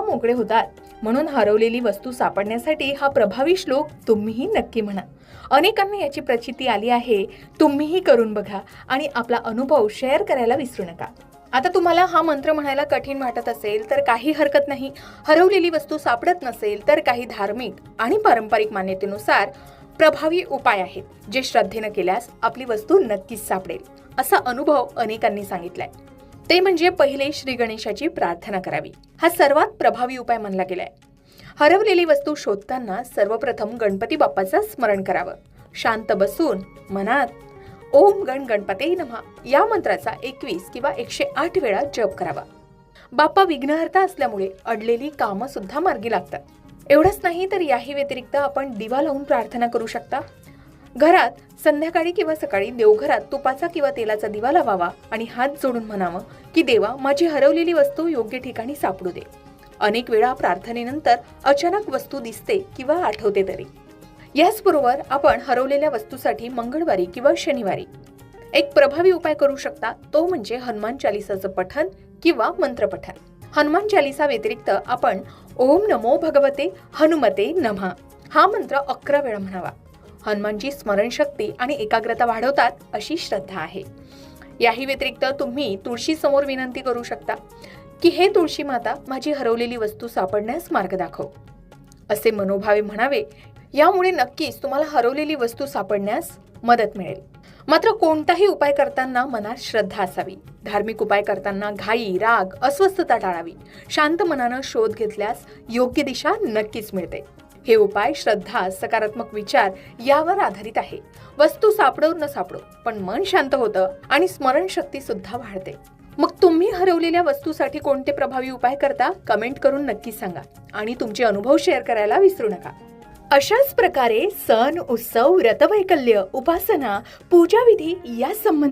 मोकळे होतात. म्हणून हरवलेली वस्तू सापडण्यासाठी हा प्रभावी श्लोक तुम्हीही नक्की म्हणा. अनेकांना याची प्रचिती आली आहे. तुम्हीही करून बघा आणि आपला अनुभव शेअर करायला विसरू नका. आता तुम्हाला हा मंत्र म्हणायला कठीण वाटत असेल तर काही हरकत नाही. हरवलेली वस्तू सापडत नसेल तर काही धार्मिक आणि पारंपरिक मान्यतेनुसार प्रभावी उपाय आहेत, जे श्रद्धेनं केल्यास आपली वस्तू नक्कीच सापडेल. असा अनुभव अनेकांनी सांगितलाय. ते म्हणजे पहिले श्री गणेशाची प्रार्थना करावी. हा सर्वात प्रभावी उपाय मानला गेलाय. हरवलेली वस्तू शोधताना सर्वप्रथम गणपती बाप्पाचं स्मरण करावं. शांत बसून मनात ओम गण गणपते नमः या मंत्राचा 21 किंवा 108 वेळा जप करावा. बाप्पा विघ्नहर्ता असल्यामुळे अडलेली कामं सुद्धा मार्गी लागतात. एवढंच नाही तर याही व्यतिरिक्त आपण दिवा लावून प्रार्थना करू शकता. घरात संध्याकाळी किंवा सकाळी देवघरात तुपाचा किंवा तेलाचा दिवा लावावा आणि हात जोडून म्हणावं की देवा, माझी हरवलेली वस्तू योग्य ठिकाणी सापडू दे. अनेक वेळा प्रार्थनेनंतर अचानक वस्तू दिसते किंवा आठवते तरी. याचबरोबर आपण हरवलेल्या वस्तूसाठी मंगळवारी किंवा शनिवारी एक प्रभावी उपाय करू शकता. तो म्हणजे हनुमान चालिसाचं पठण किंवा मंत्रपठण. हनुमान चालिसा व्यतिरिक्त आपण ओम नमो भगवते हनुमते नमः हा मंत्र 11 वेळा म्हणावा. हनुमानची स्मरणशक्ती आणि एकाग्रता वाढवतात अशी श्रद्धा आहे. याही व्यतिरिक्त तुम्ही तुळशी समोर विनंती करू शकता की हे तुळशी माता, माझी हरवलेली वस्तू सापडण्यास मार्ग दाखव, असे मनोभावे म्हणावे. यामुळे नक्कीच तुम्हाला हरवलेली वस्तू सापडण्यास मदत मिळेल. मात्र कोणताही उपाय करताना मनात श्रद्धा असावी. धार्मिक उपाय करताना घाई, राग, अस्वस्थता टाळावी. शांत मनानं शोध घेतल्यास योग्य दिशा नक्कीच मिळते. हे उपाय श्रद्धा, सकारात्मक विचार यावर आधारित आहे. वस्तू सापडो न सापडो, पण मन शांत होतं आणि स्मरणशक्ती सुद्धा वाढते. मग तुम्ही हरवलेल्या वस्तूसाठी कोणते प्रभावी उपाय करता? कमेंट करून नक्की सांगा आणि तुमचे अनुभव शेअर करायला विसरू नका. अशाच प्रकारे सण, उत्सव, व्रतवैकल्य, उपासना, पूजाविधी या संबंधी